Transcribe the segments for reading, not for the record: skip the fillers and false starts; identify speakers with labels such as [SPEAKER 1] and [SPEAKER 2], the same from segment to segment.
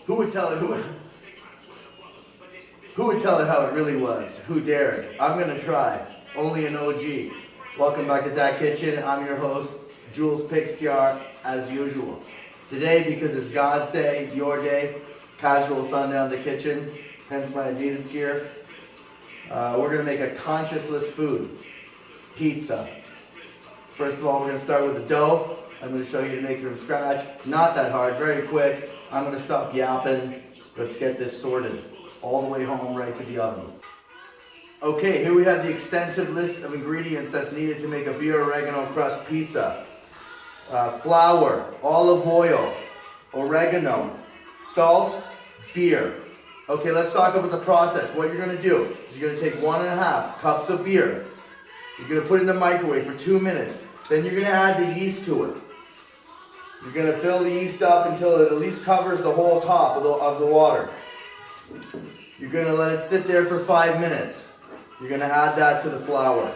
[SPEAKER 1] Who would tell it how it really was? Who dared? I'm gonna try. Only an OG. Welcome back to Dat Kitchen. I'm your host, Jules Pixtiar, as usual. Today, because it's God's day, your day, casual sundown in the kitchen, hence my Adidas gear. We're gonna make a conscienceless food, pizza. First of all, we're gonna start with the dough. I'm gonna show you to make it from scratch. Not that hard, very quick. I'm gonna stop yapping. Let's get this sorted. All the way home, right to the oven. Okay, here we have the extensive list of ingredients that's needed to make a beer oregano crust pizza. Flour, olive oil, oregano, salt, beer. Okay, let's talk about the process. What you're gonna do is you're gonna take 1.5 cups of beer. You're gonna put it in the microwave for 2 minutes. Then you're gonna add the yeast to it. You're gonna fill the yeast up until it at least covers the whole top of the water. You're gonna let it sit there for 5 minutes. You're gonna add that to the flour.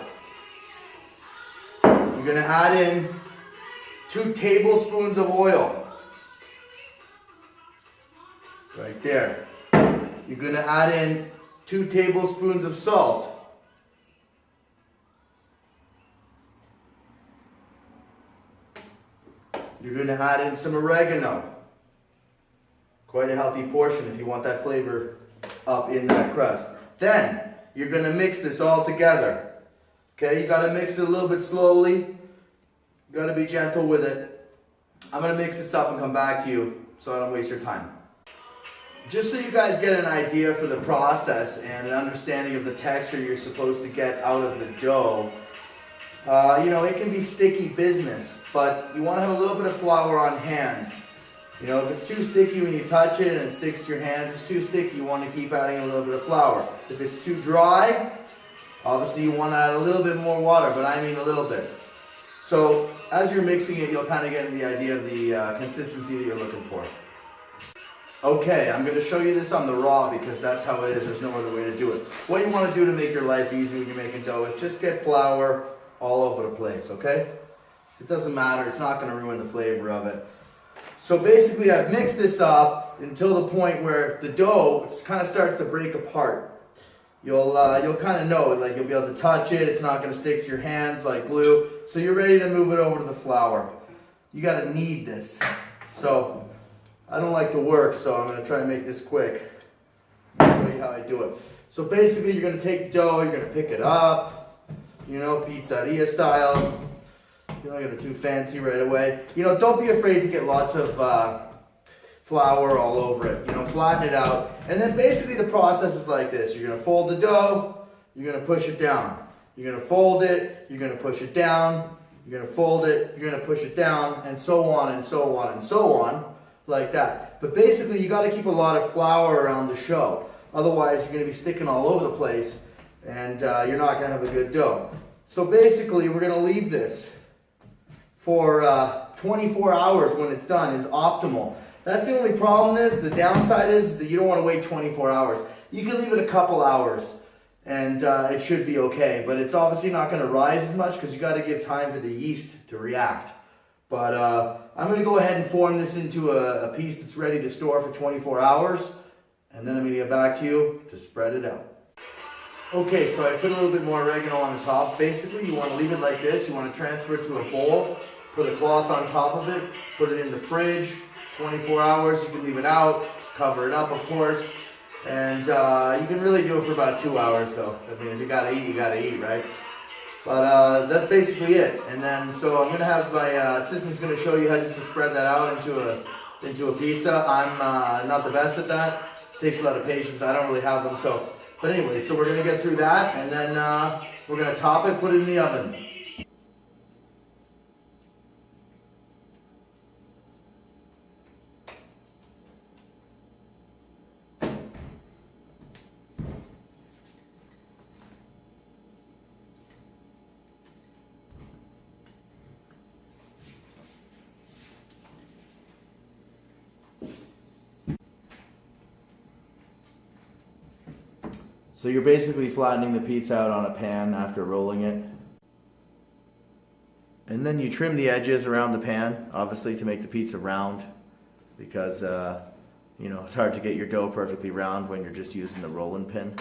[SPEAKER 1] You're gonna add in 2 tablespoons of oil. Right there. You're gonna add in 2 tablespoons of salt. You're gonna add in some oregano. Quite a healthy portion if you want that flavor up in that crust. Then, you're gonna mix this all together. Okay, you gotta mix it a little bit slowly. You gotta be gentle with it. I'm gonna mix this up and come back to you so I don't waste your time. Just so you guys get an idea for the process and an understanding of the texture you're supposed to get out of the dough, it can be sticky business, but you wanna have a little bit of flour on hand. You know, if it's too sticky when you touch it and it sticks to your hands, it's too sticky, you want to keep adding a little bit of flour. If it's too dry, obviously you want to add a little bit more water, but I mean a little bit. So as you're mixing it, you'll kind of get the idea of the consistency that you're looking for. Okay, I'm going to show you this on the raw because that's how it is. There's no other way to do it. What you want to do to make your life easy when you're making dough is just get flour all over the place, okay? It doesn't matter. It's not going to ruin the flavor of it. So basically I've mixed this up until the point where the dough kind of starts to break apart. You'll kind of know it, like you'll be able to touch it, it's not going to stick to your hands like glue. So you're ready to move it over to the flour. You got to knead this. So I don't like to work, so I'm going to try and make this quick. I'll show you how I do it. So basically you're going to take dough, you're going to pick it up, pizzeria style. You're not going to get too fancy right away. Don't be afraid to get lots of flour all over it. Flatten it out. And then basically the process is like this. You're going to fold the dough. You're going to push it down. You're going to fold it. You're going to push it down. You're going to fold it. You're going to push it down. And so on and so on and so on. Like that. But basically you got to keep a lot of flour around the show. Otherwise you're going to be sticking all over the place. And you're not going to have a good dough. So basically we're going to leave this for 24 hours when it's done is optimal. That's the only problem is, the downside is that you don't want to wait 24 hours. You can leave it a couple hours and it should be okay, but it's obviously not going to rise as much because you got to give time for the yeast to react. But I'm going to go ahead and form this into a piece that's ready to store for 24 hours and then I'm going to get back to you to spread it out. Okay, so I put a little bit more oregano on the top. Basically, you want to leave it like this. You want to transfer it to a bowl. Put a cloth on top of it, put it in the fridge, 24 hours, you can leave it out, cover it up of course, and you can really do it for about 2 hours though. I mean, if you gotta eat, right? But that's basically it. And then, so I'm gonna have my assistant's gonna show you how just to spread that out into a pizza. I'm not the best at that. It takes a lot of patience, I don't really have them, so. But anyway, so we're gonna get through that, and then we're gonna top it, put it in the oven. So you're basically flattening the pizza out on a pan after rolling it. And then you trim the edges around the pan, obviously to make the pizza round, because You know, it's hard to get your dough perfectly round when you're just using the rolling pin.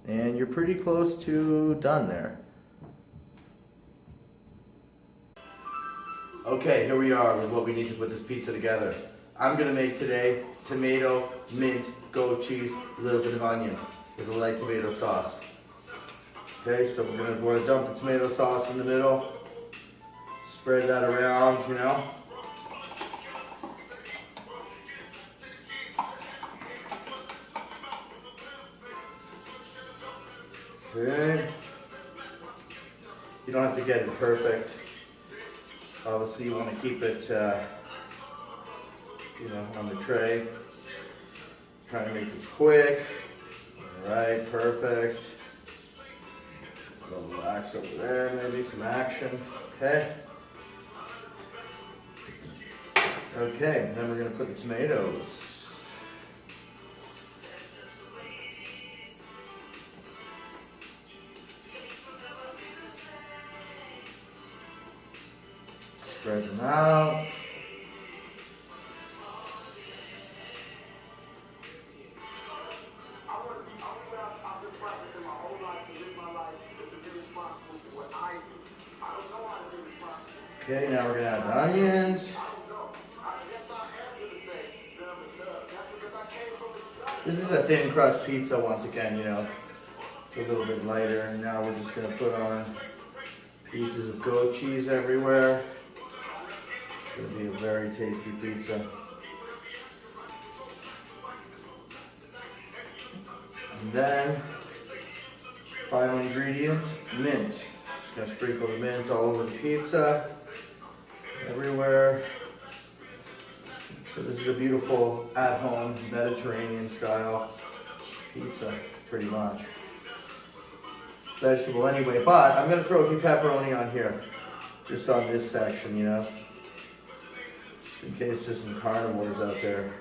[SPEAKER 1] And you're pretty close to done there. Okay, here we are with what we need to put this pizza together. I'm gonna make today tomato, mint, goat cheese, a little bit of onion with a light tomato sauce. Okay, so we're gonna dump the tomato sauce in the middle, spread that around, you know. Okay. You don't have to get it perfect. Obviously, you want to keep it, you know, on the tray. Trying to make this quick. All right, perfect. A little relax over there, maybe some action. Okay. Okay, then we're going to put the tomatoes. Spread them out. Okay, now we're going to add the onions. This is a thin crust pizza once again, you know. It's a little bit lighter. And now we're just going to put on pieces of goat cheese everywhere. It's going to be a very tasty pizza. And then, final ingredient, mint. Just going to sprinkle the mint all over the pizza, everywhere. So this is a beautiful at-home Mediterranean style pizza, pretty much. Vegetable anyway, but I'm going to throw a few pepperoni on here, just on this section, you know, just in case there's some carnivores out there.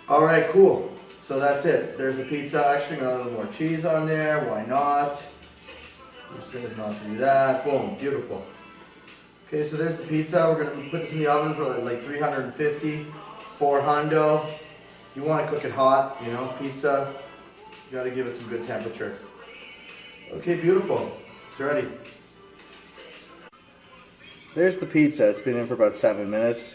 [SPEAKER 1] All right, cool. So that's it. There's the pizza. Actually, got a little more cheese on there. Why not? Just says not to do that. Boom, beautiful. Okay, so there's the pizza. We're gonna put this in the oven for like 350, 400. You want to cook it hot, you know, pizza. You got to give it some good temperature. Okay, beautiful. It's ready. There's the pizza. It's been in for about 7 minutes.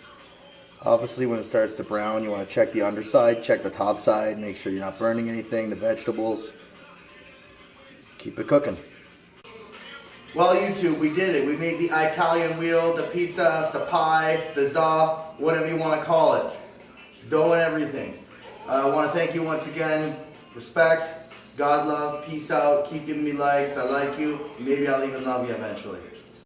[SPEAKER 1] Obviously, when it starts to brown, you want to check the underside, check the top side, make sure you're not burning anything, the vegetables. Keep it cooking. Well, YouTube, we did it. We made the Italian wheel, the pizza, the pie, the za, whatever you want to call it. Dough and everything. I want to thank you once again. Respect, God love, peace out, keep giving me likes. I like you. Maybe I'll even love you eventually.